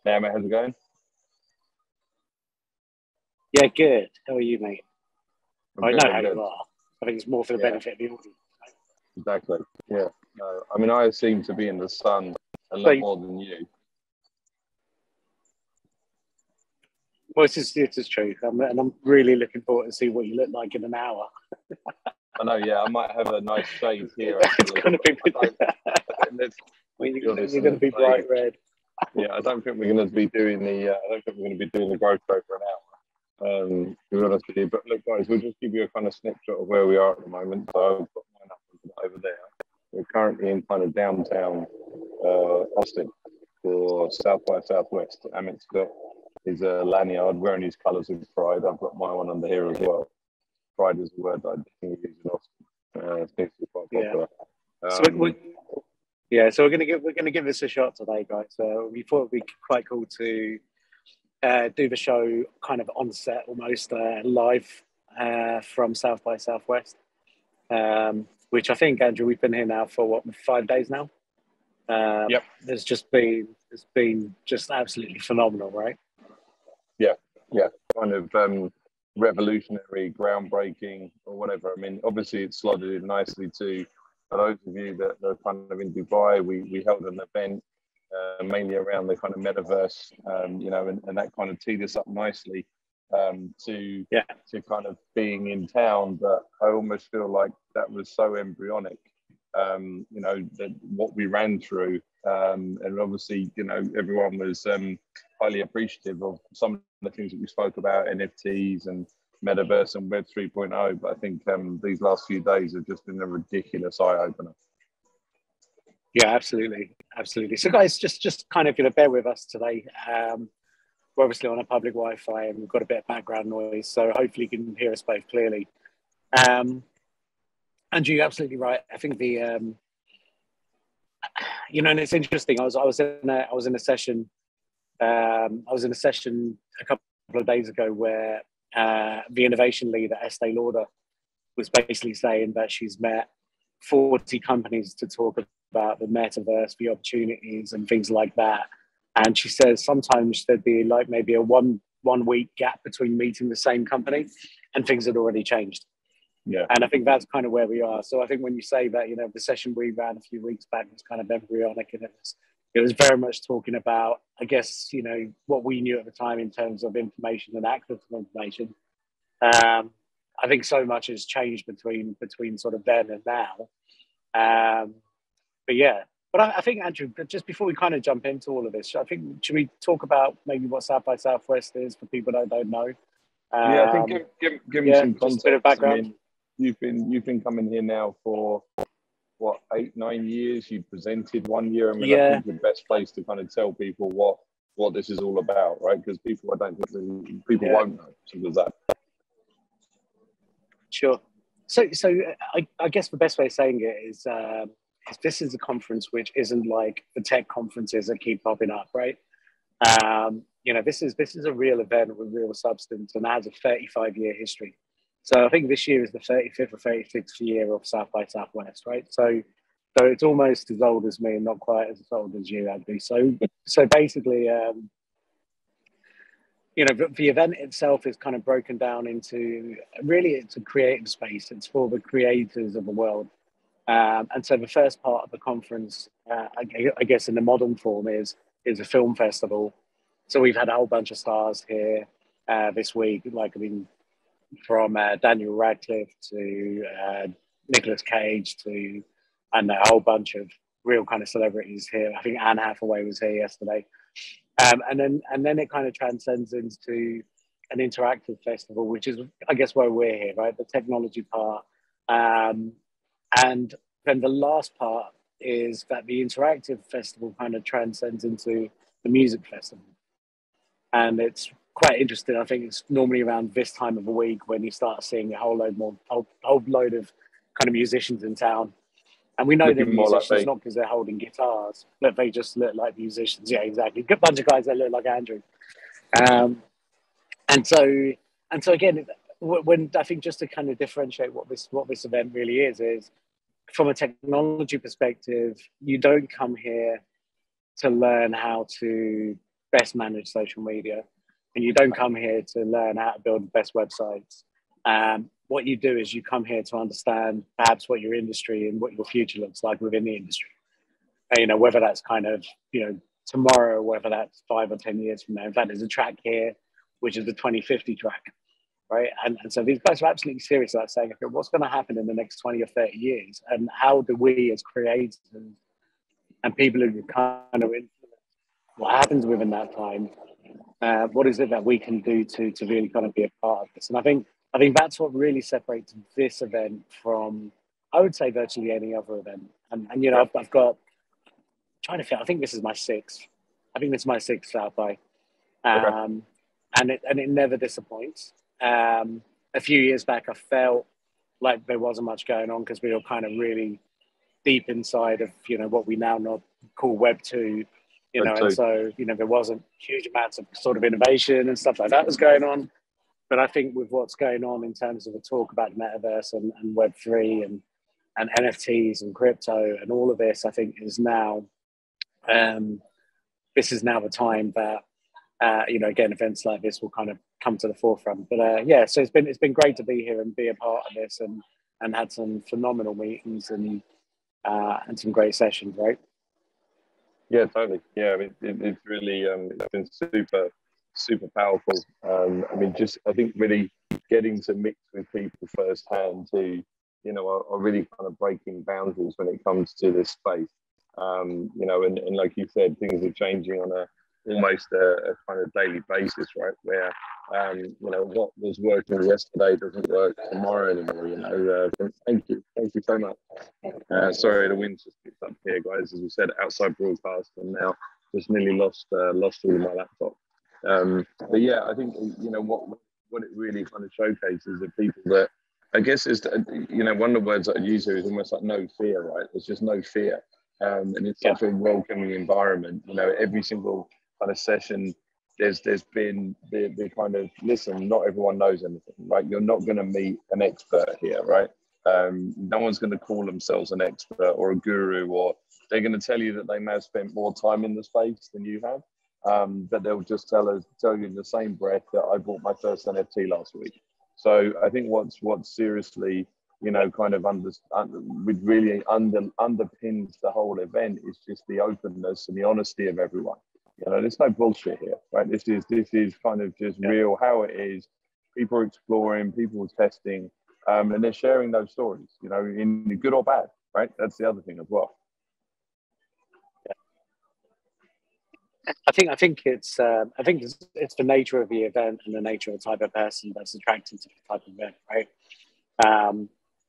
Yeah, mate, how's it going? Yeah, good. How are you, mate? I'm I good, know I'm how good. you are. I think it's more for the Yeah, benefit of the audience. exactly. Yeah. No, I mean, I seem to be in the sun a So, lot more than you. well, this is true. And I'm really looking forward to see what you look like in an hour. I know, yeah, I might have a nice shade here, It's actually. going to be, I don't, let's be honest you're going to and be say, bright red. yeah, I don't think we're going to be doing I don't think we're going to be doing the growth show for an hour. To be honest with you. But look, guys, we'll just give you a kind of snapshot of where we are at the moment. So I've got mine up over there. We're currently in kind of downtown Austin for South by Southwest. Amit's got his lanyard wearing his colours of pride. I've got my one under here as well. Pride is a word that I definitely use in Austin. It seems to be quite Yeah. popular. So yeah, so we're gonna give this a shot today, guys. We thought it'd be quite cool to do the show kind of on set, almost live from South by Southwest. Which I think, Andrew, we've been here now for what, 5 days now. Yep. It's been just absolutely phenomenal, right? Yeah, kind of revolutionary, groundbreaking, or whatever. I mean, obviously, it's slotted in nicely too. For those of you that are kind of in Dubai, we held an event mainly around the kind of metaverse, and that kind of teed us up nicely to Yeah, kind of being in town. But I almost feel like that was so embryonic, that what we ran through, and obviously, everyone was highly appreciative of some of the things that we spoke about, NFTs and metaverse and Web 3.0. But I think these last few days have just been a ridiculous eye opener. yeah, absolutely. So, guys, just kind of bear with us today. We're obviously on a public Wi-Fi and we've got a bit of background noise, so hopefully you can hear us both clearly. Andrew, you're absolutely right. I think and it's interesting. I was in a session. I was in a session a couple of days ago where the innovation lead at Estee Lauder was basically saying that she's met 40 companies to talk about the metaverse, the opportunities, and things like that. And she says sometimes there'd be like maybe a one week gap between meeting the same company, and things had already changed. Yeah. And I think that's kind of where we are. So I think when you say that, the session we ran a few weeks back was kind of embryonic, and it was very much talking about, I guess, what we knew at the time in terms of information and access to information. I think so much has changed between sort of then and now. But yeah, but I think, Andrew, just before we kind of jump into all of this, I think, should we talk about maybe what South by Southwest is for people that don't know? Yeah, I think give me some context. Just a bit of background. I mean, you've been coming here now for what, 8-9 years. You presented 1 year. I mean, I think the best place to kind of tell people what this is all about, right? Because people, I don't think people won't know. Simple as that. Sure. So I guess the best way of saying it is this is a conference which isn't like the tech conferences that keep popping up, right? This is a real event with real substance and has a 35-year history. So I think this year is the 35th or 36th year of South by Southwest, right? So it's almost as old as me and not quite as old as you, Andy. So basically, the event itself is kind of broken down into, really, it's a creative space. It's for the creators of the world. And so the first part of the conference, I guess in the modern form, is a film festival. So we've had a whole bunch of stars here this week, from Daniel Radcliffe to Nicolas Cage to, and a whole bunch of real kind of celebrities here. I think Anne Hathaway was here yesterday. And then it kind of transcends into an interactive festival, which is, I guess, where we're here, right? The technology part. And then the last part is that the interactive festival kind of transcends into the music festival. And it's quite interesting. I think it's normally around this time of the week when you start seeing a whole load of kind of musicians in town. And we know they're musicians not because they're holding guitars, but they just look like musicians. Yeah, exactly. Good bunch of guys that look like Andrew. And so again, when I think, just to kind of differentiate what this event really is from a technology perspective, you don't come here to learn how to best managed social media, and you don't come here to learn how to build the best websites. What you do is you come here to understand perhaps what your industry and what your future looks like within the industry. You know, whether that's kind of, you know, tomorrow, whether that's 5 or 10 years from now. In fact, there's a track here, which is the 2050 track, right? And so these guys are absolutely serious about saying, okay, what's going to happen in the next 20 or 30 years? And how do we as creators and people who kind of influence what happens within that time, what is it that we can do to really kind of be a part of this? And I think that's what really separates this event from, I would say, virtually any other event. And you know, I've got, trying to feel, I think this is my sixth. I think this is my sixth South by. And it never disappoints. A few years back, I felt like there wasn't much going on because we were kind of really deep inside of, you know, what we now call Web 2, you know, and so, you know, there wasn't huge amounts of sort of innovation and stuff like that was going on. But I think with what's going on in terms of a talk about metaverse and Web 3 and NFTs and crypto and all of this, I think is now, this is now the time that, you know, again, events like this will kind of come to the forefront. But yeah, so it's been great to be here and be a part of this and had some phenomenal meetings and some great sessions, right? Yeah, totally. Yeah, I mean, it's really it's been super powerful. I mean, just I think really getting to mix with people firsthand who, you know, are really kind of breaking boundaries when it comes to this space. You know, and like you said, things are changing on almost a kind of daily basis, right? Where you know, what was working yesterday doesn't work tomorrow anymore. You know, thank you so much. Sorry, the wind just picked up here, guys. As we said, outside broadcast, and now just nearly lost all of my laptop. But yeah, I think, you know, what it really kind of showcases are people that, I guess, is you know, one of the words that I use here is almost like no fear, right? There's just no fear, and it's such a welcoming environment. You know, every single kind of session, there's been the kind of, listen, not everyone knows anything, right? You're not going to meet an expert here, right? No one's going to call themselves an expert or a guru, or they're going to tell you that they may have spent more time in the space than you have, but they'll just tell you in the same breath that I bought my first NFT last week. So I think what's seriously, you know, kind of really underpins the whole event is just the openness and the honesty of everyone. You know, there's no bullshit here, right? This is kind of just real how it is. People are exploring, people are testing, and they're sharing those stories, you know, in good or bad, right? That's the other thing as well. I think it's the nature of the event and the nature of the type of person that's attracted to the type of event, right?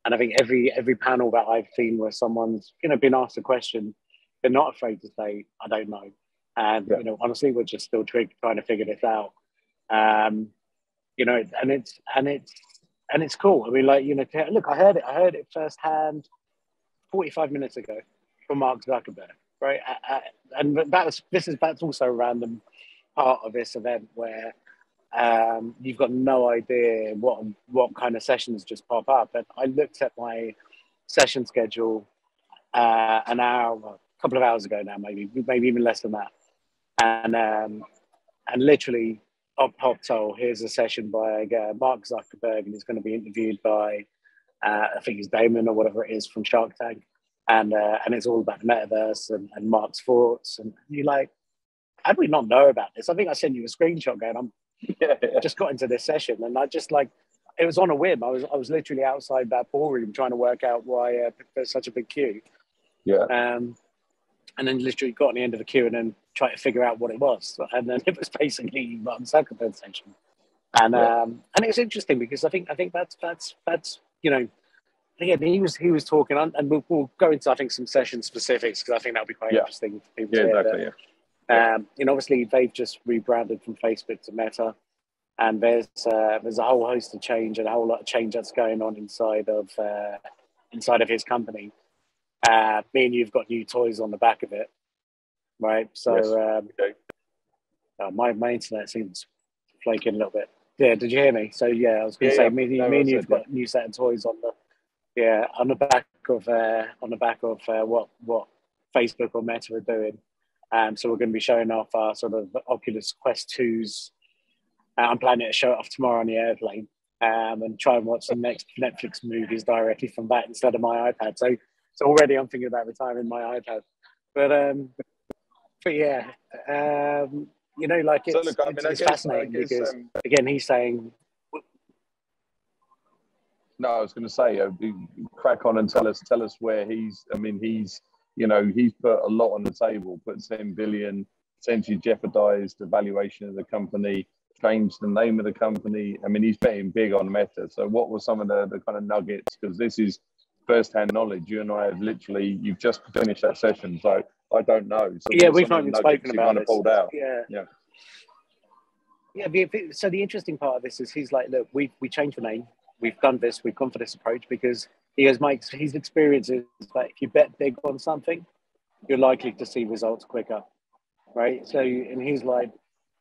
And I think every panel that I've seen where someone's, you know, been asked a question, they're not afraid to say, I don't know. And you know, honestly, we're just still trying to figure this out. You know, and it's cool. I mean, like, you know, look, I heard it firsthand 45 minutes ago from Mark Zuckerberg, right? And that's also a random part of this event where you've got no idea what kind of sessions just pop up. And I looked at my session schedule a couple of hours ago now, maybe even less than that, and literally up popped, oh, here's a session by Mark Zuckerberg, and he's going to be interviewed by I think it's Damon or whatever it is from Shark Tank, and it's all about the metaverse and Mark's thoughts, and you're like, how do we not know about this? I think I sent you a screenshot going, just got into this session, and I just like, it was on a whim. I was literally outside that ballroom trying to work out why there's such a big queue. And then literally got on the end of the queue and then tried to figure out what it was. And then it was basically Mark Zuckerberg's session. And it's interesting because I think that's you know, again, he was talking, and we'll go into, I think, some session specifics because I think that'll be quite interesting for people to hear. Exactly, you know, obviously they've just rebranded from Facebook to Meta, and there's a whole host of change and a whole lot of change that's going on inside of his company. Me and you've got new toys on the back of it, right? So my internet seems flaking a little bit. Yeah, did you hear me? So yeah, I was going to say, me and you've got a new set of toys on the back of what Facebook or Meta are doing. So we're going to be showing off our sort of Oculus Quest 2s. I'm planning to show it off tomorrow on the airplane, and try and watch the next Netflix movies directly from that instead of my iPad. So already I'm thinking about retiring my iPad. But yeah, you know, like So look, I mean, it's fascinating because again, he's saying. No, I was going to say, crack on and tell us where he's. I mean, he's put a lot on the table, put 10 billion, essentially jeopardized the valuation of the company, changed the name of the company. I mean, he's betting big on Meta. So what were some of the kind of nuggets? Because this is first-hand knowledge. You and I have you've just finished that session, so I don't know. So yeah, we've not even spoken about this. Pulled out? Yeah. So the interesting part of this is he's like, look, we changed the name. We've done this. We've gone for this approach because he goes, Mike, his experience is that if you bet big on something, you're likely to see results quicker, right? So, and he's like,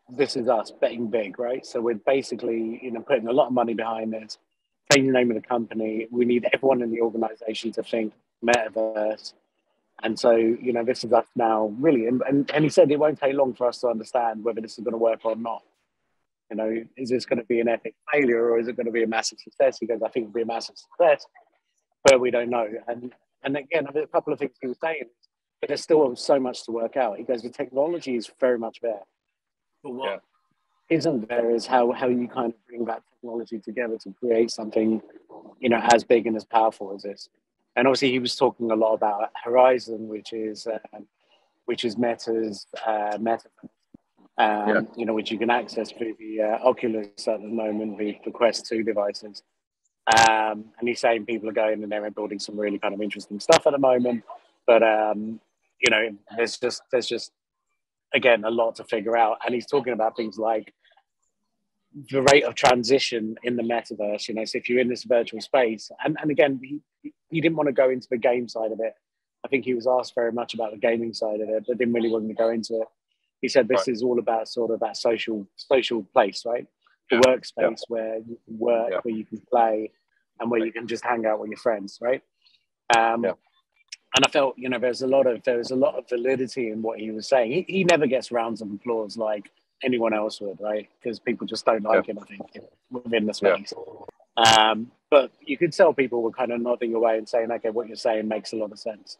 this is us betting big, right? So we're basically, you know, putting a lot of money behind this, changing the name of the company. We need everyone in the organization to think metaverse. And so, you know, this is us now, really. And he said it won't take long for us to understand whether this is going to work or not. You know, is this going to be an epic failure or is it going to be a massive success? He goes, I think it'll be a massive success, but we don't know. And again, a couple of things he was saying, but there's still so much to work out. He goes, the technology is very much there. But what isn't there is how you kind of bring that technology together to create something, you know, as big and as powerful as this. And obviously he was talking a lot about Horizon, which is Meta's metaverse. You know, which you can access through the Oculus at the moment, the Quest 2 devices. And he's saying people are going in there and building some really kind of interesting stuff at the moment. But, you know, there's just, again, a lot to figure out. And he's talking about things like the rate of transition in the metaverse, you know, so if you're in this virtual space, and again, he didn't want to go into the game side of it. I think he was asked very much about the gaming side of it, but didn't really want to go into it. He said this is all about sort of that social place, right? The workspace where you can work, where you can play, and where you can just hang out with your friends, right? And I felt, you know, there was a lot of validity in what he was saying. He never gets rounds of applause like anyone else would, right? Because people just don't like him, I think, within the space. But you could tell people were kind of nodding away and saying, okay, what you're saying makes a lot of sense.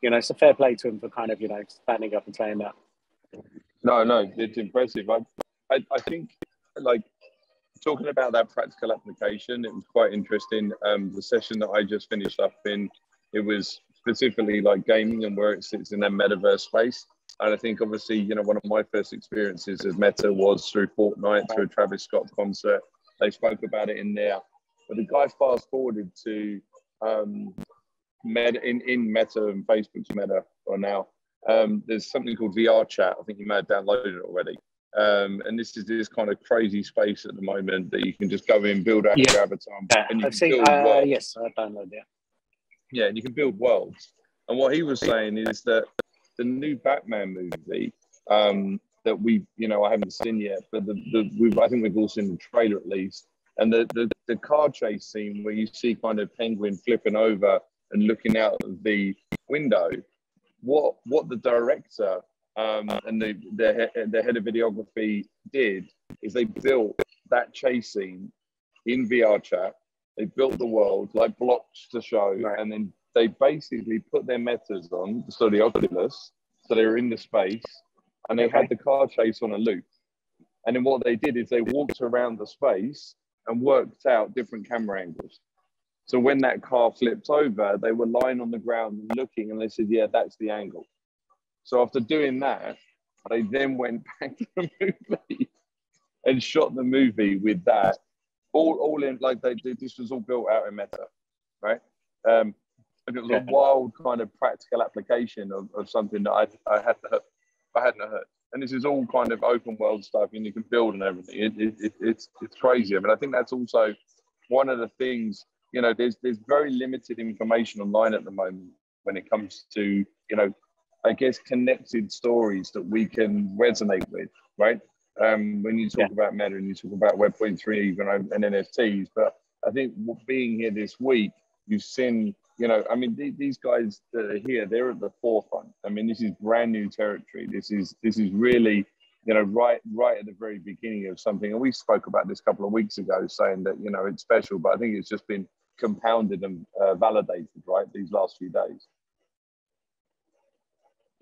You know, it's a fair play to him for kind of, you know, standing up and saying that. No, it's impressive. I think, like, talking about that practical application, it was quite interesting. The session that I just finished up in, it was specifically like gaming and where it sits in that metaverse space. And I think, obviously, you know, one of my first experiences as Meta was through Fortnite, through a Travis Scott concert. They spoke about it in there. But the guy fast forwarded to Meta, in Meta and Facebook's Meta or now. There's something called VR chat. I think you may have downloaded it already. And this is this kind of crazy space at the moment that you can just go in, build out your avatar, and you can build worlds. Yes, I downloaded it. Yeah, and you can build worlds. And what he was saying is that the new Batman movie that we, you know, I haven't seen yet, but I think we've all seen the trailer at least. And the car chase scene where you see kind of Penguin flipping over and looking out of the window, what the director and the head of videography did is they built that chase scene in VR chat. They built the world like blocks to show, and then they basically put their metas on, so the Oculus, so they were in the space, and they had the car chase on a loop. And then what they did is they walked around the space and worked out different camera angles. So when that car flipped over, they were lying on the ground and looking, and they said, yeah, that's the angle. So after doing that, they then went back to the movie and shot the movie with that. All in, like, this was all built out in Meta, right? And it was a wild kind of practical application of something that I hadn't heard. And this is all kind of open world stuff, and you can build and everything. It's crazy. I mean, I think that's also one of the things. You know, there's very limited information online at the moment when it comes to, you know, I guess, connected stories that we can resonate with, right? When you talk about Meta and you talk about Web.3 even and NFTs, but I think being here this week, you've seen, you know, I mean, these guys that are here, they're at the forefront. I mean, this is brand new territory. This is really, you know, right at the very beginning of something. And we spoke about this a couple of weeks ago, saying that, you know, it's special, but I think it's just been compounded and validated, right, these last few days.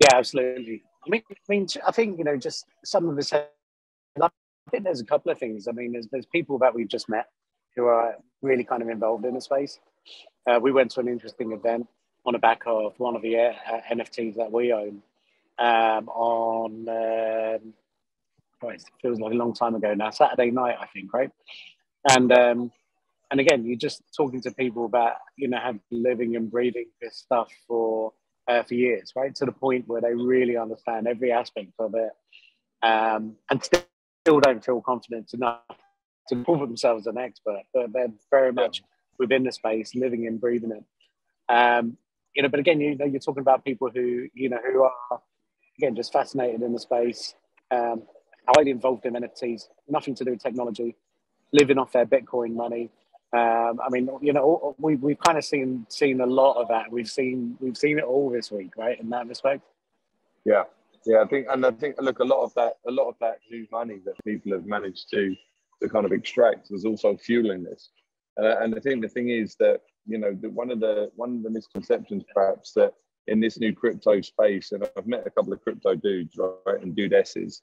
Yeah, absolutely. I think, you know, just some of us. I think there's a couple of things. I mean, there's people that we've just met who are really kind of involved in the space. We went to an interesting event on the back of one of the NFTs that we own on, it feels like a long time ago now, Saturday night, I think, right? And again, you're just talking to people that, you know, have been living and breathing this stuff for years, right? To the point where they really understand every aspect of it, and still don't feel confident enough to call themselves an expert, but they're very much within the space, living and breathing it. You know, but again, you know, you're talking about people who, you know, who are, again, just fascinated in the space, highly involved in NFTs, nothing to do with technology, living off their Bitcoin money. I mean, you know, we've kind of seen a lot of that. We've seen it all this week, right? In that respect. Yeah, I think, look, a lot of that new money that people have managed to kind of extract is also fueling this. And I think the thing is that, you know, one of the misconceptions perhaps that in this new crypto space, and I've met a couple of crypto dudes, right, and dudesses,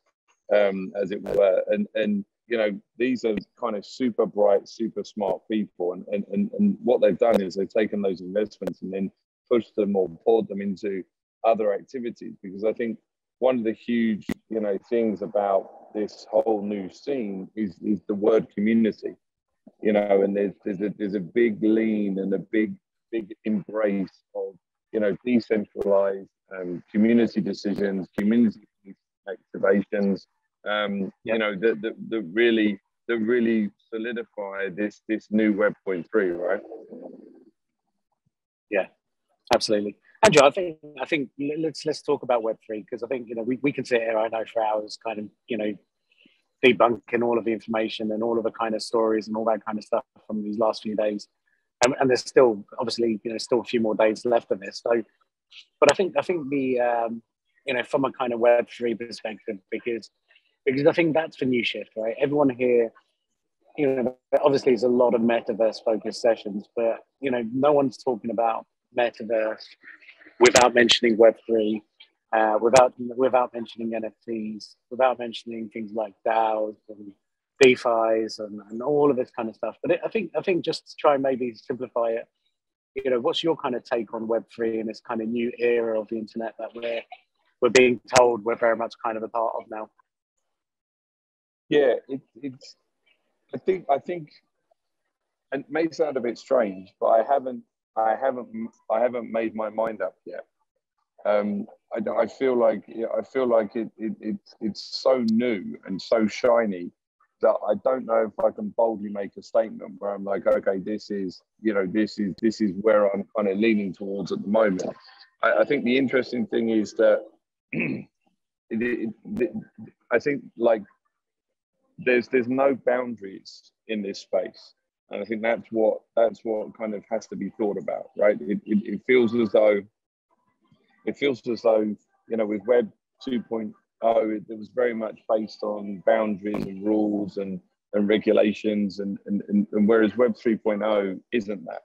as it were, and you know, these are kind of super bright, super smart people, and what they've done is they've taken those investments and then pushed them or poured them into other activities. Because I think one of the huge, you know, things about this whole new scene is the word community, you know, and there's a big lean and a big embrace of, you know, decentralized community decisions, community activations. You know, that really solidify this new Web 0.3, right? Yeah, absolutely. Andrew, I think let's talk about Web3, because I think, you know, we can sit here, I know, for hours, kind of, you know, debunking all of the information and all of the kind of stories and all that kind of stuff from these last few days. And there's still, obviously, you know, still a few more days left of this. So, but I think the you know, from a kind of Web3 perspective, because I think that's the new shift, right? Everyone here, you know, obviously there's a lot of metaverse focused sessions, but, you know, no one's talking about metaverse without mentioning Web3, without mentioning NFTs, without mentioning things like DAOs and DeFi's and all of this kind of stuff. But I think just to try and maybe simplify it, you know, what's your kind of take on Web3 and this kind of new era of the internet that we're being told we're very much kind of a part of now? Yeah, it's. I think, and it may sound a bit strange, but I haven't made my mind up yet. I feel like it's so new and so shiny that I don't know if I can boldly make a statement where I'm like, okay, this is where I'm kind of leaning towards at the moment. I think the interesting thing is that I think, like, there's no boundaries in this space, and I think that's what kind of has to be thought about, right? It feels as though you know, with Web 2.0, it was very much based on boundaries and rules and regulations, and whereas Web 3.0 isn't that.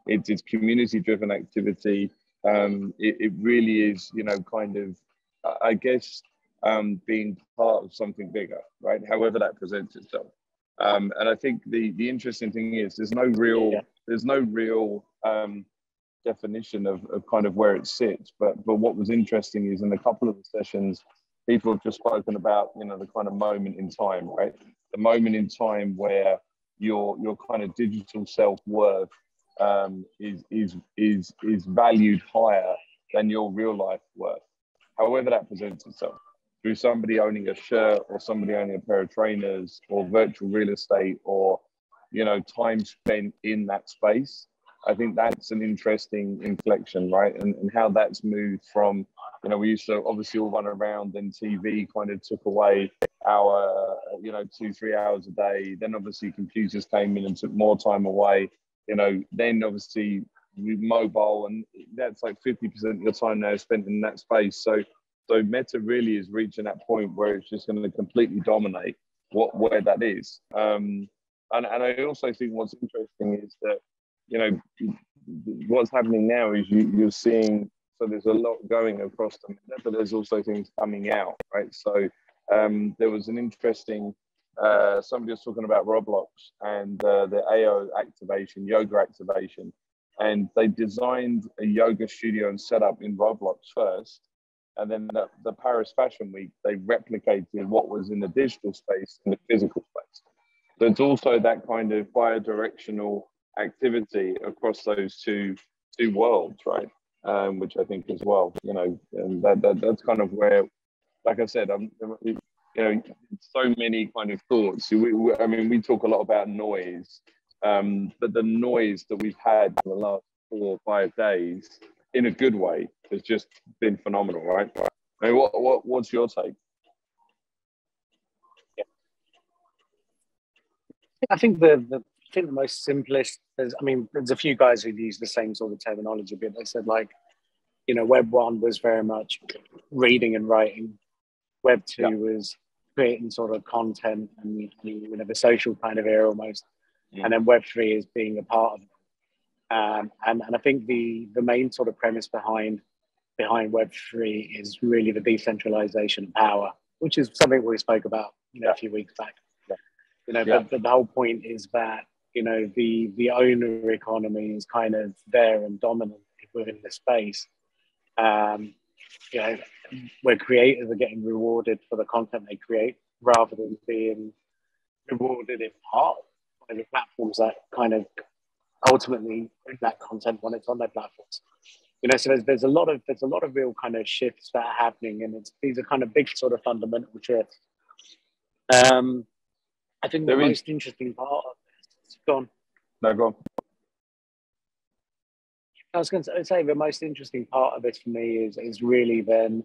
It's community driven activity. It really is, you know, kind of, I guess, being part of something bigger, right? However that presents itself. And I think the interesting thing is there's no real definition of kind of where it sits. But what was interesting is in a couple of the sessions, people have just spoken about, you know, the kind of moment in time, right? The moment in time where your kind of digital self-worth is valued higher than your real life worth, however that presents itself, through somebody owning a shirt or somebody owning a pair of trainers or virtual real estate or, you know, time spent in that space. I think that's an interesting inflection, right? And how that's moved from, you know, we used to obviously all run around, and TV kind of took away our, you know, 2-3 hours a day. Then obviously computers came in and took more time away. You know, then obviously mobile, and that's like 50% of your time now spent in that space. So Meta really is reaching that point where it's just going to completely dominate where that is. And I also think what's interesting is that, you know, what's happening now is you're seeing, so there's a lot going across the meta, but there's also things coming out, right? So there was an interesting, somebody was talking about Roblox and the AO activation, yoga activation, and they designed a yoga studio and set up in Roblox first. And then the Paris Fashion Week, they replicated what was in the digital space in the physical space. So it's also that kind of bi-directional activity across those two worlds, right? Which I think as well, you know, and that's kind of where, like I said, you know, so many kind of thoughts. I mean, we talk a lot about noise, but the noise that we've had in the last 4 or 5 days, in a good way, has just been phenomenal, right? I mean, what's your take? I think the most simplest is, I mean, there's a few guys who use the same sort of terminology, but they said, like, you know, Web 1 was very much reading and writing. Web 2 was creating sort of content and, you know, the social kind of era almost. And then Web 3 is being a part of it. And I think the main sort of premise behind Web 3 is really the decentralization of power, which is something we spoke about, you know, a few weeks back. You know, but the whole point is that, you know, the owner economy is kind of there and dominant within the space. You know, where creators are getting rewarded for the content they create rather than being rewarded in part by the platforms that kind of ultimately bring that content when it's on their platforms. You know, so there's a lot of real kind of shifts that are happening, and these are kind of big sort of fundamental shifts. I think the most interesting part of this, go on. No, go on. I was going to say the most interesting part of it for me is really then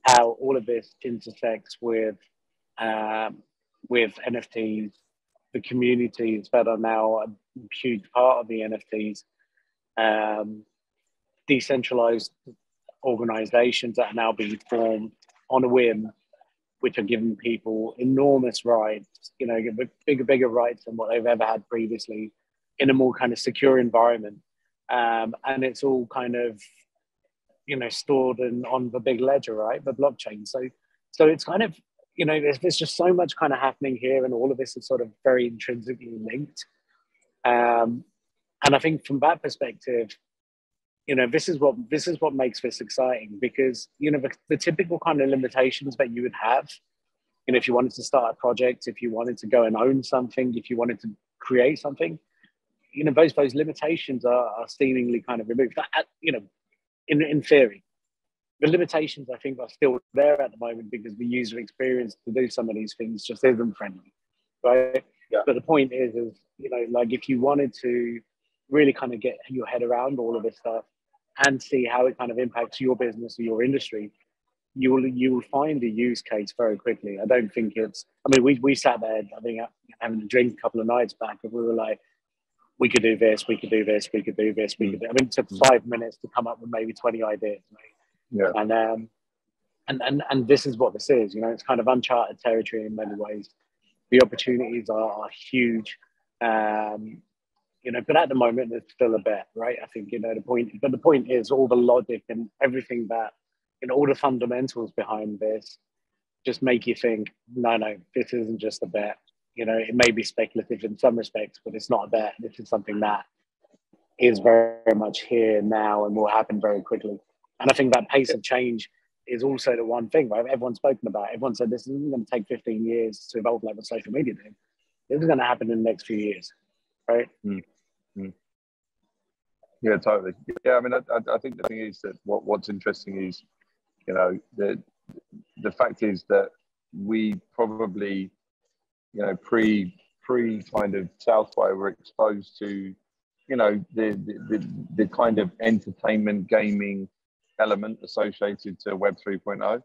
how all of this intersects with NFTs, the communities that are now a huge part of the NFTs, decentralized organizations that are now being formed on a whim, which are giving people enormous rights, you know, bigger rights than what they've ever had previously in a more kind of secure environment. And it's all kind of, you know, stored on the big ledger, right? The blockchain. So it's kind of, you know, there's just so much kind of happening here, and all of this is sort of very intrinsically linked. And I think from that perspective, you know, this is what makes this exciting, because, you know, the typical kind of limitations that you would have, you know, if you wanted to start a project, if you wanted to go and own something, if you wanted to create something, you know, those limitations are seemingly kind of removed. You know, in theory, the limitations I think are still there at the moment because the user experience to do some of these things just isn't friendly, right? Yeah. But the point is, you know, like, if you wanted to really kind of get your head around all of this stuff and see how it kind of impacts your business or your industry, you will find a use case very quickly. I don't think it's, I mean, we sat there, I think, having a drink a couple of nights back, and we were like, we could do this, we could do this, we could do this, we could do. I mean, it took 5 minutes to come up with maybe 20 ideas, right? Yeah. And this is what this is. You know, it's kind of uncharted territory in many ways. The opportunities are huge, you know. But at the moment, it's still a bet, right? I think, you know, the point is all the logic and everything that, you know, all the fundamentals behind this just make you think, no, this isn't just a bet. You know, it may be speculative in some respects, but it's not a bet. This is something that is very, very much here now and will happen very quickly. And I think that pace of change is also the one thing, right? Everyone's spoken about. Everyone said this isn't going to take 15 years to evolve like what social media did. This is going to happen in the next few years, right? Mm-hmm. Yeah, totally. Yeah, I mean, I think the thing is that what's interesting is, you know, the fact is that we probably, you know, pre kind of South by were exposed to, you know, the kind of entertainment gaming element associated to Web 3.0.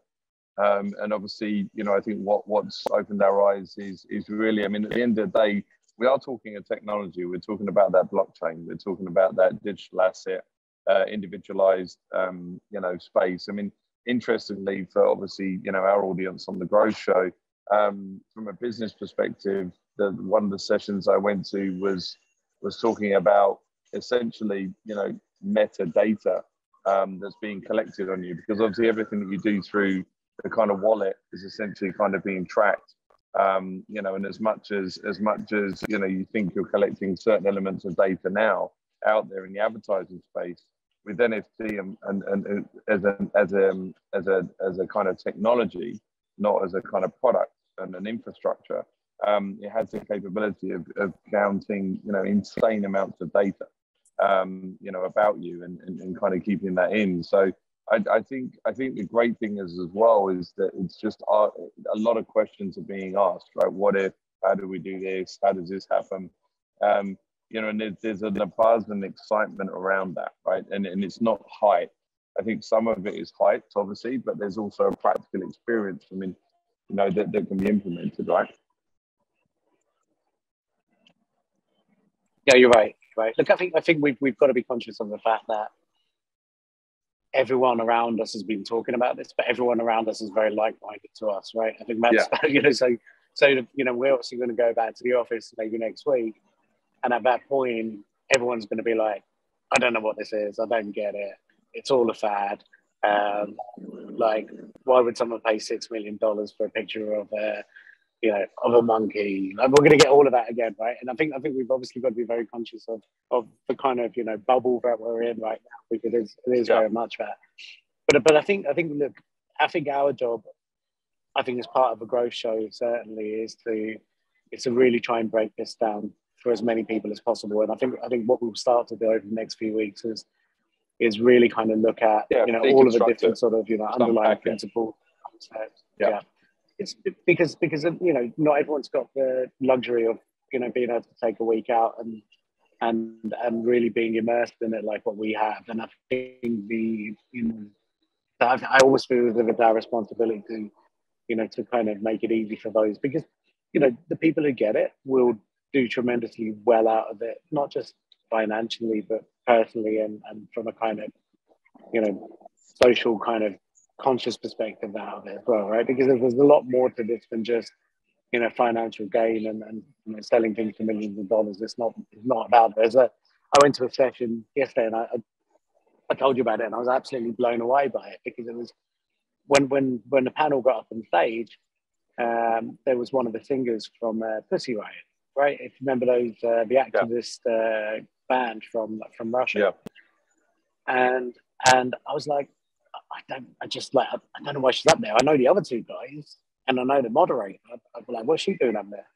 And obviously, you know, I think what's opened our eyes is really, I mean, at the end of the day, we are talking a technology. We're talking about that blockchain. We're talking about that digital asset, individualized, space. I mean, interestingly, for obviously, our audience on the Growth Show, from a business perspective, one of the sessions I went to was talking about essentially, metadata that's being collected on you, because obviously everything that you do through the kind of wallet is essentially kind of being tracked. And as much as you think you're collecting certain elements of data now out there in the advertising space with NFT and as a kind of technology, not as a kind of product and an infrastructure, it has the capability of counting insane amounts of data about you and kind of keeping that in. So I think the great thing is as well is that it's just a lot of questions are being asked, right? What if? How do we do this? How does this happen? And there's a buzz and excitement around that, right? And it's not hype. I think some of it is hype, obviously, but there's also a practical experience. I mean, that can be implemented, right? Yeah, you're right. Right. Look, I think we've got to be conscious of the fact that everyone around us has been talking about this, but everyone around us is very like-minded to us, right? I think that's we're obviously going to go back to the office maybe next week, and at that point, everyone's going to be like, I don't know what this is. I don't get it. It's all a fad. Like, why would someone pay $6 million for a picture of a monkey? Like, we're going to get all of that again, right? And I think we've obviously got to be very conscious of the kind of bubble that we're in right now, because it is very much that. But I think look, I think our job, I think as part of a growth show certainly is to really try and break this down for as many people as possible. And I think what we'll start to do over the next few weeks is really kind of look at all of the different sort of underlying principle concepts. Yeah. It's because not everyone's got the luxury of being able to take a week out and really being immersed in it like what we have. And I think I always feel that it's our responsibility to kind of make it easy for those, because the people who get it will do tremendously well out of it, not just financially but personally and from a kind of social kind of conscious perspective out of it as well, right? Because there's a lot more to this than just financial gain and selling things for millions of dollars. It's not about it. I went to a session yesterday and I told you about it, and I was absolutely blown away by it, because it was when the panel got up on stage, there was one of the singers from Pussy Riot, right? If you remember those the activist band from Russia, and I was like, I don't know why she's up there. I know the other two guys, and I know the moderator. I'd be like, what's she doing up there?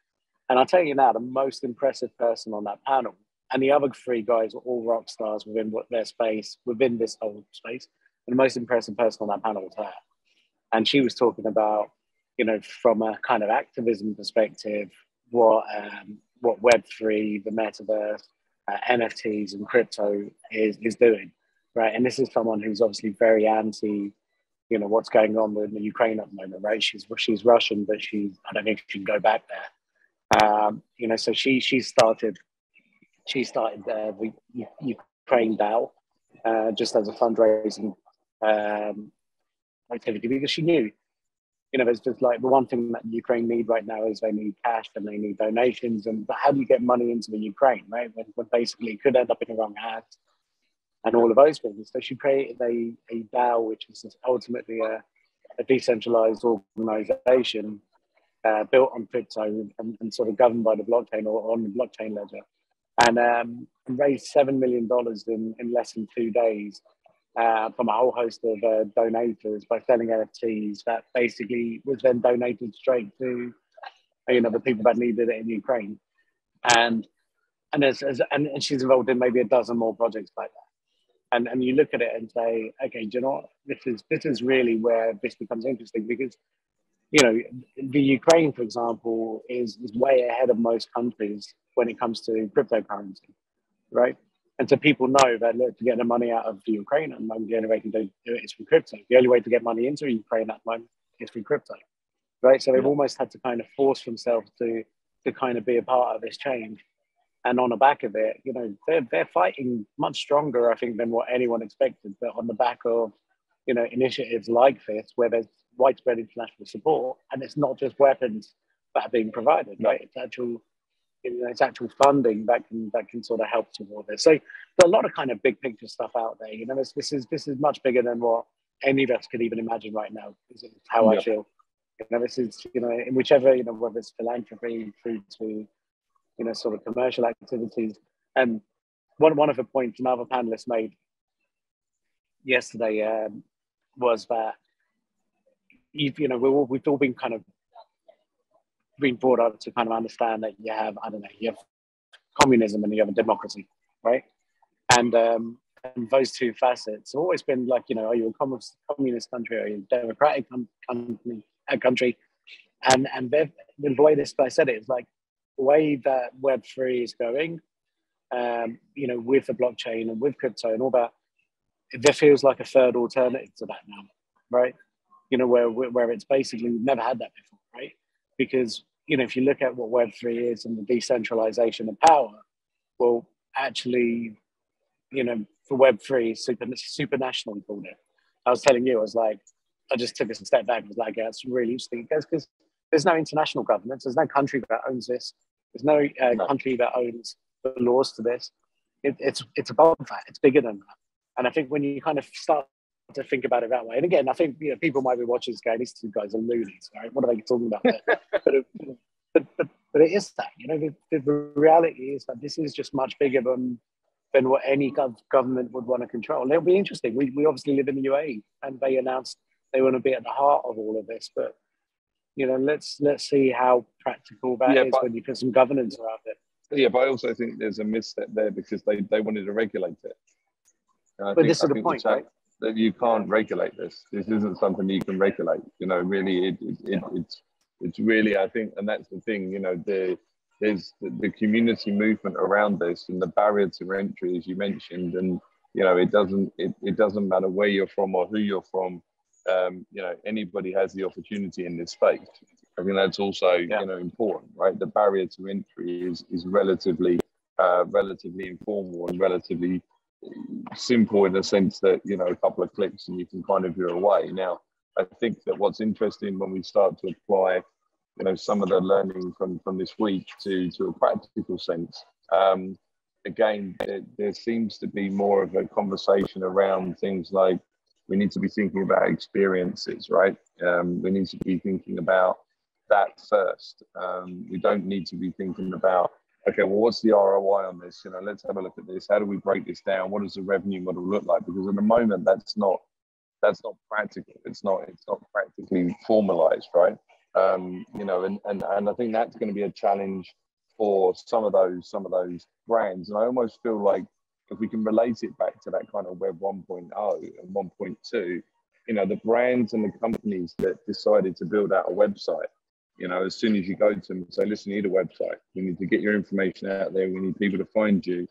And I'll tell you now, the most impressive person on that panel, and the other three guys were all rock stars within their space, within this whole space. And the most impressive person on that panel was her. And she was talking about, from a kind of activism perspective, what Web3, the metaverse, NFTs and crypto is doing, right? And this is someone who's obviously very anti, what's going on with the Ukraine at the moment, right? She's Russian, but I don't know if she can go back there. So she started the Ukraine DAO just as a fundraising activity, because she knew, there's just like the one thing that Ukraine need right now is they need cash and they need donations. But how do you get money into the Ukraine, right? When basically it could end up in the wrong hands and all of those things. So she created a DAO, which is ultimately a decentralized organization built on crypto and sort of governed by the blockchain or on the blockchain ledger, and raised $7 million in less than 2 days from a whole host of donators by selling NFTs that basically was then donated straight to the people that needed it in Ukraine. And she's involved in maybe a dozen more projects like that. And you look at it and say, okay, do you know what? This is really where this becomes interesting, because the Ukraine, for example, is way ahead of most countries when it comes to cryptocurrency, right? And so people know that, look, to get the money out of the Ukraine at the moment, the only way to do it is through crypto. The only way to get money into Ukraine at the moment is through crypto, right? So they've almost had to kind of force themselves to to kind of be a part of this change. And on the back of it, you know, they're fighting much stronger, I think, than what anyone expected. But on the back of, you know, initiatives like this, where there's widespread international support, and it's not just weapons that are being provided, right? It's actual, you know, it's actual funding that can sort of help toward this. So there's a lot of kind of big picture stuff out there. You know, this is much bigger than what any of us could even imagine right now. Is how I feel. You know, this is, you know, in whichever, you know, whether it's philanthropy through to, you know, sort of commercial activities. And one of the points another panelist made yesterday was that, you know, we've all been kind of being brought up to kind of understand that you have, I don't know, you have communism and you have a democracy, right? And those two facets have always been like, you know, are you a communist country or are you a democratic country? And the way this guy said it is like, the way that Web3 is going, you know, with the blockchain and with crypto and all that, there feels like a third alternative to that now, right? You know, where it's basically, we've never had that before, right? Because, you know, if you look at what Web3 is and the decentralization of power, well, actually, you know, for Web3, supranational, we called it. I was telling you, I was like, I just took a step back and was like, yeah, it's really interesting because there's no international governance. There's no country that owns this. There's no country that owns the laws to this. It's above that. It's bigger than that. And I think when you kind of start to think about it that way, and again, I think, you know, people might be watching this going, these two guys are loonies, right? What are they talking about? But it is that, you know, the reality is that this is just much bigger than what any government would want to control. And it'll be interesting. We obviously live in the UAE, and they announced they want to be at the heart of all of this. But, you know, let's see how practical that is when you put some governance around it. Yeah, but I also think there's a misstep there because they wanted to regulate it. But this is the point, right? That you can't regulate this. This isn't something you can regulate. You know, really, it's really, I think, and that's the thing. You know, there's the community movement around this and the barrier to entry, as you mentioned, and you know, it doesn't matter where you're from or who you're from. You know, anybody has the opportunity in this space. I think that's also you know, important, right? The barrier to entry is relatively informal and relatively simple in the sense that, you know, a couple of clicks and you can kind of, you're away. Now, I think that what's interesting when we start to apply, you know, some of the learning from this week to a practical sense, again, there seems to be more of a conversation around things like we need to be thinking about experiences, right? We need to be thinking about that first. We don't need to be thinking about, okay, well, what's the ROI on this? You know, let's have a look at this. How do we break this down? What does the revenue model look like? Because at the moment, that's not practical. It's not practically formalized, right? You know, and I think that's going to be a challenge for some of those brands. And I almost feel like if we can relate it back to that kind of Web 1.0 and 1.2, you know, the brands and the companies that decided to build out a website, you know, as soon as you go to them and say, listen, you need a website, we need to get your information out there, we need people to find you,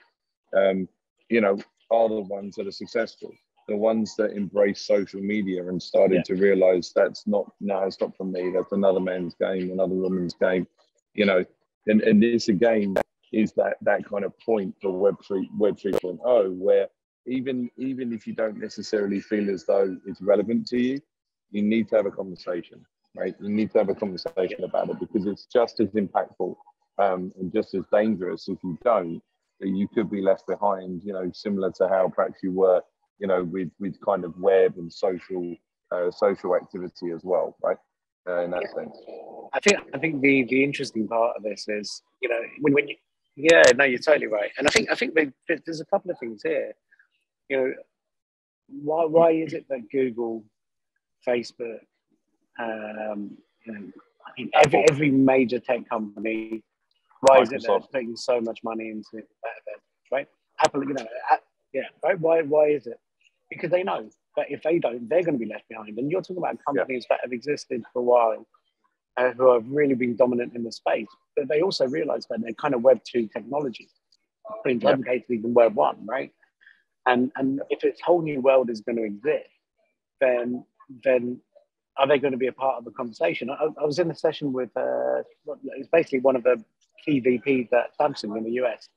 you know, are the ones that are successful. The ones that embrace social media and started to realize it's not for me, that's another man's game, another woman's game, you know, and this again is that kind of point for Web 3.0, where even if you don't necessarily feel as though it's relevant to you, you need to have a conversation, right? You need to have a conversation about it because it's just as impactful and just as dangerous if you don't, that you could be left behind, you know, similar to how perhaps you were, you know, with kind of web and social activity as well, right? In that sense. I think the interesting part of this is, you know, when you, no, you're totally right. And I think there's a couple of things here. You know, why is it that Google, Facebook, you know, I mean, every major tech company, why is it that it's putting so much money into that, right? Apple, you know, right? Why is it? Because they know that if they don't, they're going to be left behind. And you're talking about companies that have existed for a while, who have really been dominant in the space, but they also realize that they're kind of Web 2 technologies, but in some cases even Web 1, right? And if this whole new world is going to exist, then are they going to be a part of the conversation? I was in a session with, it's basically one of the key VP at Samsung in the US.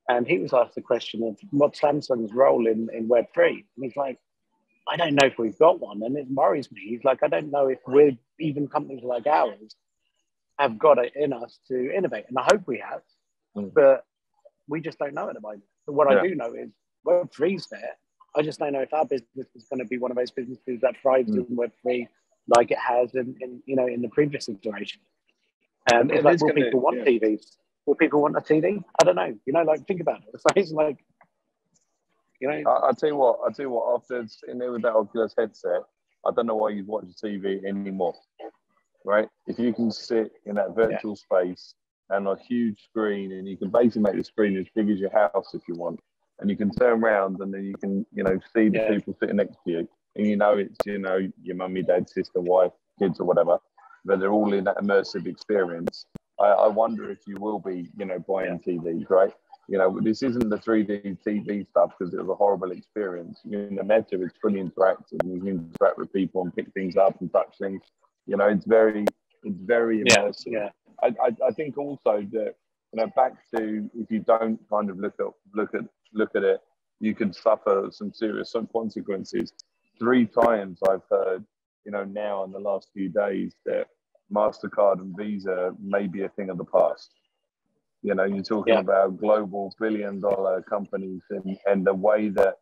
And he was asked the question of what's Samsung's role in Web3. And he's like, I don't know if we've got one. And it worries me. He's like, I don't know if we're, even companies like ours, have got it in us to innovate. And I hope we have, but we just don't know at the moment. But what I do know is Web3's there. I just don't know if our business is going to be one of those businesses that thrives in Web3 like it has in the previous iteration. It's like, will people want TVs? Will people want a TV? I don't know. Like, think about it. It's like, I'll tell you what, after sitting there with that Oculus headset, I don't know why you'd watch TV anymore, right? If you can sit in that virtual space and a huge screen, and you can basically make the screen as big as your house if you want, and you can turn around and then you can, see the people sitting next to you, and it's, your mummy, dad, sister, wife, kids or whatever, but they're all in that immersive experience. I wonder if you will be, buying TVs, right? This isn't the 3D TV stuff because it was a horrible experience. The Meta is fully interactive, and you can interact with people and pick things up and touch things. It's very immersive. Yeah. I think also that, back to, if you don't kind of look at it, you could suffer some serious consequences. 3 times I've heard, now in the last few days, that MasterCard and Visa may be a thing of the past. You're talking about global billion-dollar companies, and the way that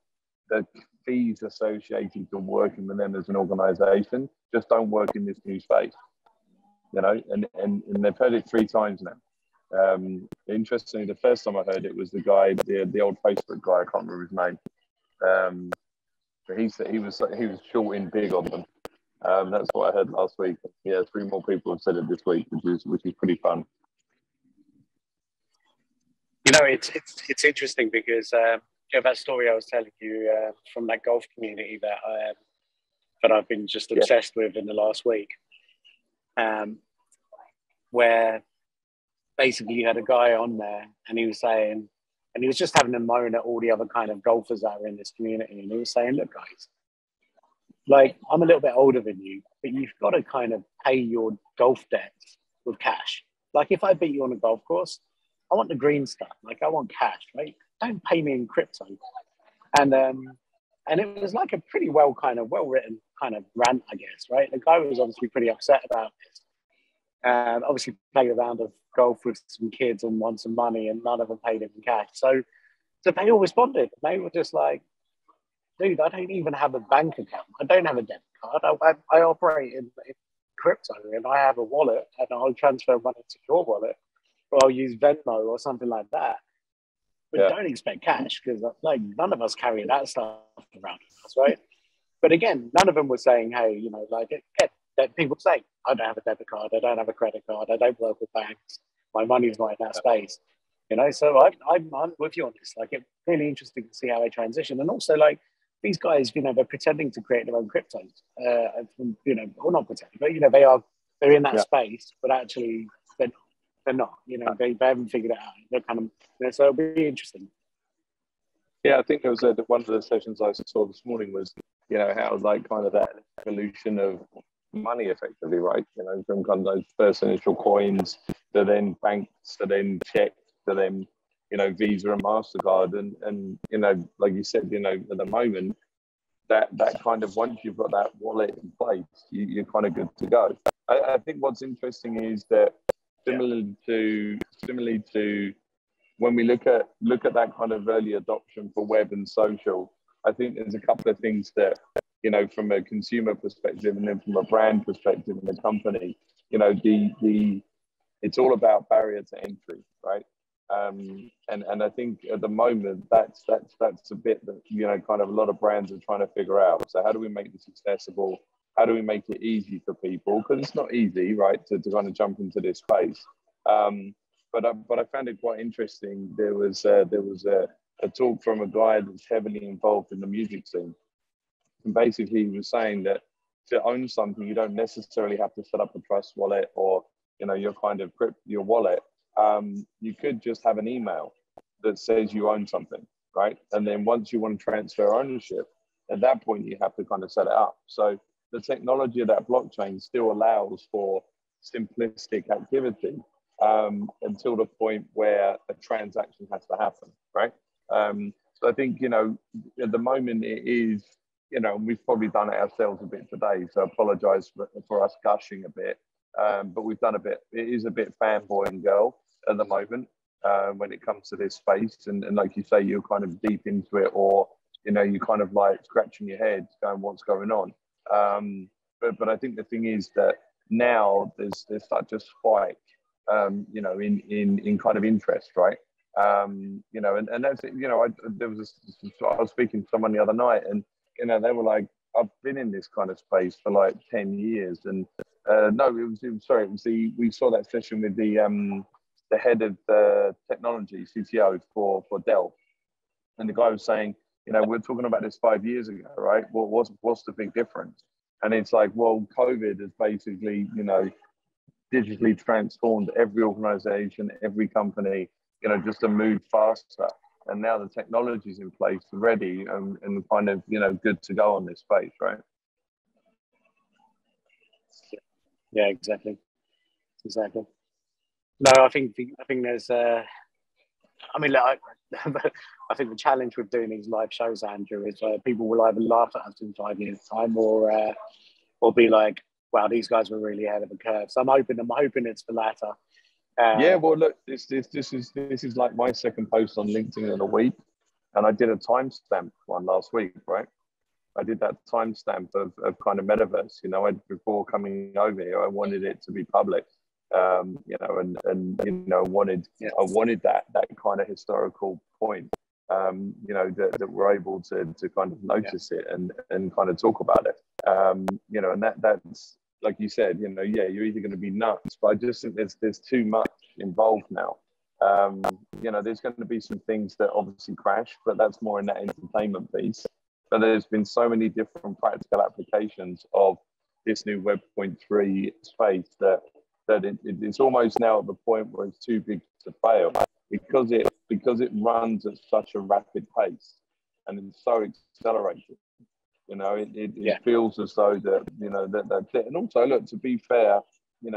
the fees associated to working with them as an organization just don't work in this new space. And they've heard it 3 times now. Interestingly, the first time I heard it was the guy, the old Facebook guy, I can't remember his name. But he said he was shorting big on them. That's what I heard last week. Yeah, 3 more people have said it this week, which is pretty fun. It's interesting because that story I was telling you from that golf community that I've been just obsessed with in the last week, where basically you had a guy on there, and he was saying, and he was just having a moan at all the other kind of golfers that are in this community, and he was saying, look, guys, like, I'm a little bit older than you, but you've got to kind of pay your golf debts with cash. Like, if I beat you on a golf course, I want the green stuff. Like, I want cash, right? Don't pay me in crypto. And it was like a pretty well-written kind of rant, I guess, right? The guy was obviously pretty upset about this. Obviously played a round of golf with some kids and won some money, and none of them paid him in cash. So they all responded. They were just like, dude, I don't even have a bank account. I don't have a debit card. I operate in crypto, and I have a wallet, and I'll transfer money to your wallet, or I'll use Venmo or something like that. But don't expect cash, because like, none of us carry that stuff around with us, right? But again, none of them were saying, hey, that people say, I don't have a debit card, I don't have a credit card, I don't work with banks, my money's not in that space. So I'm with you on this. Like, it's really interesting to see how they transition. And also, like, these guys, they're pretending to create their own cryptos. Or not pretending, but they're in that space, but actually they're not. They haven't figured it out. They're kind of, so it'll be interesting. Yeah, I think it was one of the sessions I saw this morning was, how like kind of that evolution of money effectively, right? From kind of those first initial coins to then banks to then checks to then, Visa and MasterCard. And like you said, at the moment, that kind of, once you've got that wallet in place, you're kind of good to go. I think what's interesting is that similarly to when we look at that kind of early adoption for web and social, I think there's a couple of things that, from a consumer perspective and then from a brand perspective in the company, it's all about barrier to entry, right? And I think at the moment that's a bit that kind of a lot of brands are trying to figure out. So how do we make this accessible? How do we make it easy for people? Because it's not easy, right, to kind of jump into this space. But I found it quite interesting. There was a talk from a guy that's heavily involved in the music scene, and basically he was saying that to own something, you don't necessarily have to set up a trust wallet or your kind of your wallet. You could just have an email that says you own something, right? And then once you want to transfer ownership, at that point you have to kind of set it up. So the technology of that blockchain still allows for simplistic activity, until the point where a transaction has to happen, right? So I think, at the moment it is, we've probably done it ourselves a bit today, so I apologize for us gushing a bit, but we've done a bit, it is a bit fanboy and girl at the moment when it comes to this space. And like you say, you're kind of deep into it, or, you're kind of like scratching your head going, what's going on? But I think the thing is that now there's such a spike, in kind of interest, right? And that's it. I was speaking to someone the other night, and they were like, I've been in this kind of space for like 10 years, and we saw that session with the head of the technology CTO for Dell, and the guy was saying, we're talking about this 5 years ago, right? What's the big difference? And it's like, well, COVID has basically, digitally transformed every organization, every company, just to move faster. And now the technology's in place, ready, and kind of, good to go on this space, right? Yeah, exactly. No, I think there's I think the challenge with doing these live shows, Andrew, is people will either laugh at us in 5 years' time, or be like, wow, these guys were really ahead of the curve. So I'm hoping it's the latter. Yeah, well, look, this is like my second post on LinkedIn in a week, and I did a timestamp one last week, right? I did that timestamp of kind of metaverse. Before coming over here, I wanted it to be public, I wanted that kind of historical point, that we're able to kind of notice it and kind of talk about it, and that's, like you said, you're either going to be nuts, but I just think there's too much involved now. There's going to be some things that obviously crash, but that's more in that entertainment piece. But there's been so many different practical applications of this new Web.3 space that it's almost now at the point where it's too big to fail, because it runs at such a rapid pace and it's so accelerated. It feels as though that's it. And also, look, to be fair,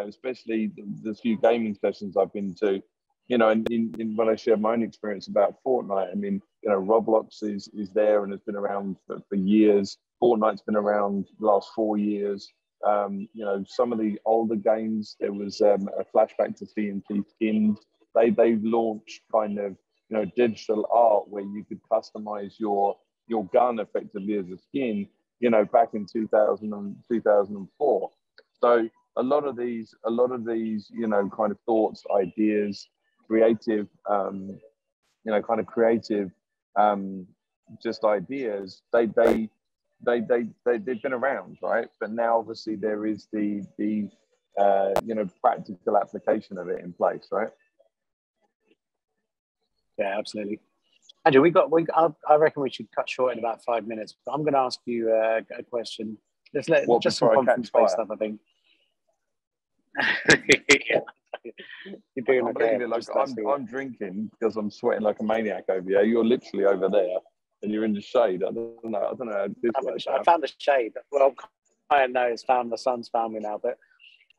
especially the few gaming sessions I've been to, in when I share my own experience about Fortnite, I mean, Roblox is there and has been around for years. Fortnite's been around the last 4 years. Some of the older games, there was a flashback to TNT Skins. They've launched kind of, digital art where you could customize your gun effectively as a skin, back in 2000 and 2004. So a lot of these, kind of thoughts, ideas, creative, just ideas, they've been around, right? But now obviously there is the practical application of it in place, right? Yeah, absolutely. Andrew, I reckon we should cut short in about 5 minutes, but I'm going to ask you a question. Just some conference-based stuff, I think. You're doing okay. I'm drinking because I'm sweating like a maniac over here. You're literally over there, and you're in the shade. I don't know. I found the shade. Well, I know the sun's found me now. But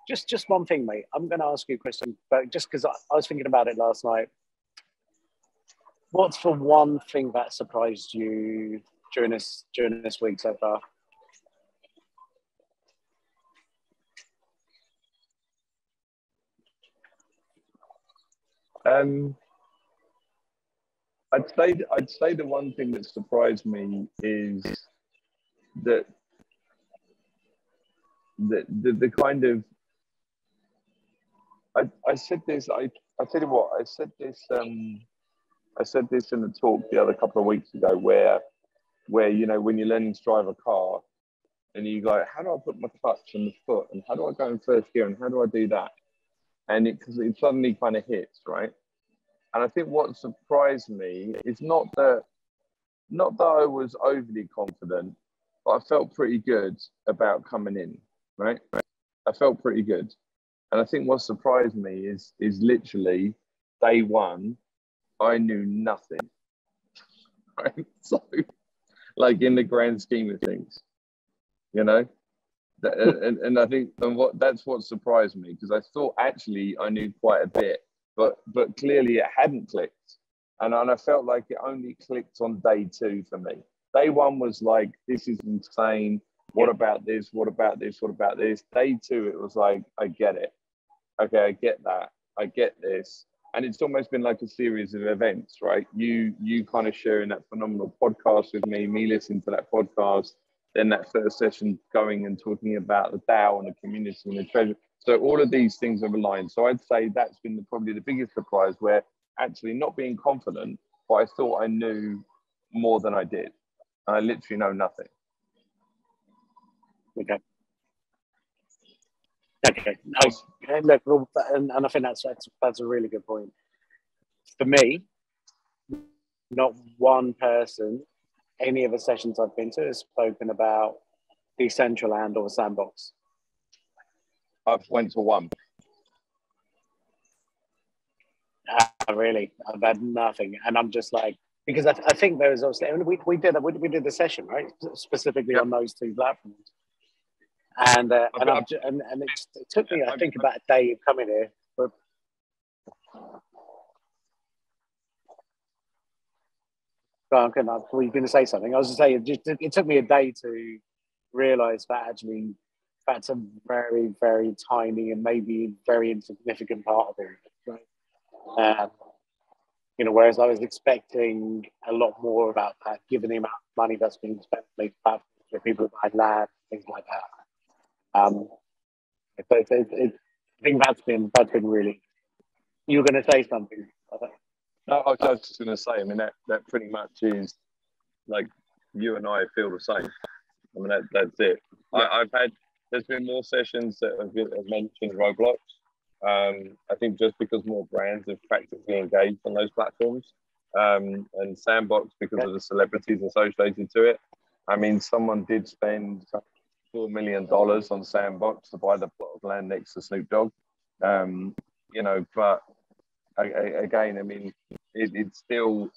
just one thing, mate. I'm going to ask you a question, but just because I was thinking about it last night. What's the one thing that surprised you during this week so far? I'd say the one thing that surprised me is that the kind of I said this. I tell you what, I said this in a talk the other couple of weeks ago where when you're learning to drive a car and you go, how do I put my clutch on the foot, and how do I go in first gear, and how do I do that? And it suddenly kind of hits, right? And I think what surprised me is not that I was overly confident, but I felt pretty good about coming in, right? I felt pretty good. And I think what surprised me is literally day one, I knew nothing, right? So, like, in the grand scheme of things, And I think that's what surprised me, because I thought actually I knew quite a bit, but clearly it hadn't clicked, and I felt like it only clicked on day 2 for me. Day 1 was like, this is insane. What about this? What about this? What about this? Day 2, it was like, I get it. Okay, I get that. I get this. And it's almost been like a series of events, right? You kind of sharing that phenomenal podcast with me listening to that podcast, then that first session going and talking about the DAO and the community and the treasure. So all of these things are aligned. So I'd say that's been probably the biggest surprise, where actually not being confident, but I thought I knew more than I did. I literally know nothing. Okay. Nice. Look, and I think that's a really good point. For me, not one person, any of the sessions I've been to, has spoken about Decentraland or Sandbox. I've went to one. Really, I've had nothing, and I'm just like, because I think there was also, I mean, we did the session, right, specifically on those 2 platforms. And it took me, I think, about a day of coming here. But were you going to say something? I was going to say, it took me a day to realise that actually that's a very, very tiny and maybe very insignificant part of it. Right? Whereas I was expecting a lot more about that, given the amount of money that's being spent for people who buy land, things like that. I think that's been really. You were going to say something? No, I was just going to say. I mean, that pretty much is like you and I feel the same. I mean, that's it. Yeah. There's been more sessions that have mentioned Roblox. I think just because more brands have practically engaged on those platforms, and Sandbox because of the celebrities associated to it. I mean, someone did spend $4 million on Sandbox to buy the plot of land next to Snoop Dogg. But again, I mean, it's still,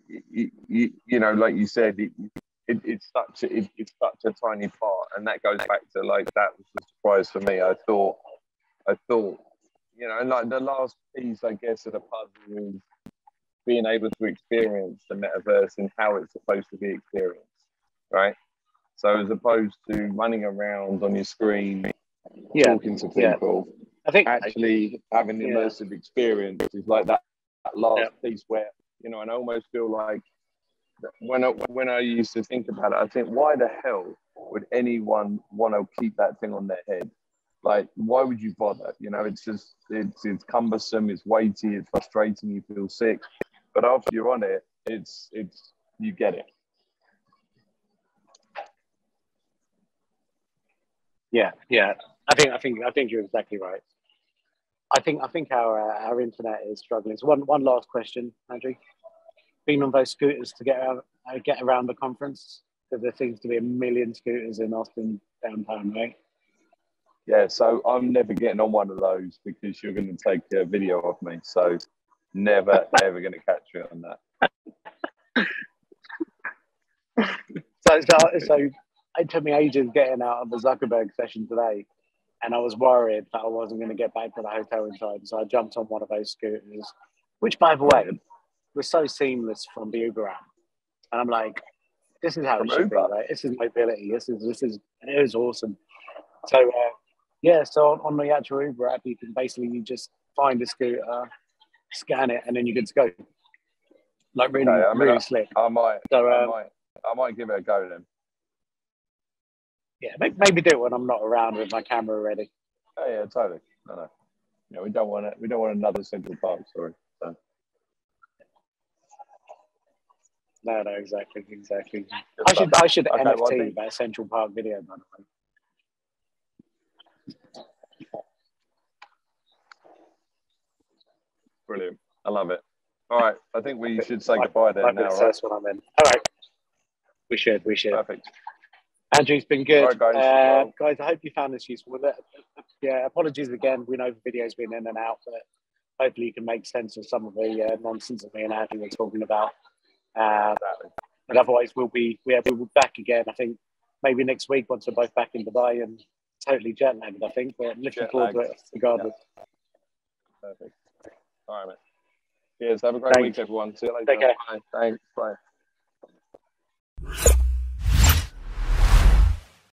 like you said, it's such a tiny part, and that goes back to like that was a surprise for me. I thought, and like the last piece, I guess, of the puzzle is being able to experience the metaverse and how it's supposed to be experienced, right? So as opposed to running around on your screen, talking to people, I think actually having the immersive experience is like that last piece where, and I almost feel like when I used to think about it, I think, why the hell would anyone want to keep that thing on their head? Like, why would you bother? It's just, it's cumbersome, it's weighty, it's frustrating, you feel sick. But after you're on it, it's you get it. Yeah. I think you're exactly right. I think our internet is struggling. So one last question, Andrew. Been on those scooters to get around the conference? Because there seems to be 1 million scooters in Austin downtown, right? Yeah. So I'm never getting on one of those because you're going to take a video of me. So never ever going to catch you on that. So it took me ages getting out of the Zuckerberg session today, and I was worried that I wasn't going to get back to the hotel in time. So I jumped on one of those scooters, which, by the way, was so seamless from the Uber app. And I'm like, this is how it should be, right? This is mobility. It was awesome. So, so on the actual Uber app, you can just find a scooter, scan it, and then you're good to go. Like really slick. I might give it a go then. Yeah, maybe do it when I'm not around with my camera ready. Oh yeah, totally. No. We don't want it. We don't want another Central Park story. So. No, exactly. I should NFT that Central Park video, by the way. Brilliant. I love it. All right. I think we should say goodbye then now, right? That's what I'm in. All right. We should. Perfect. Andrew, it's been good. All right, guys, I hope you found this useful. Yeah, apologies again. We know the video's been in and out, but hopefully you can make sense of some of the nonsense that me and Andrew were talking about. But otherwise, we'll be back again, I think, maybe next week once we're both back in Dubai, and totally jet lagged, I think, but looking Jet forward lagged. to it regardless. Yeah. Perfect. All right, mate. Cheers. Have a great Thanks. week, everyone. See you later. Take care. Bye. Thanks. Bye.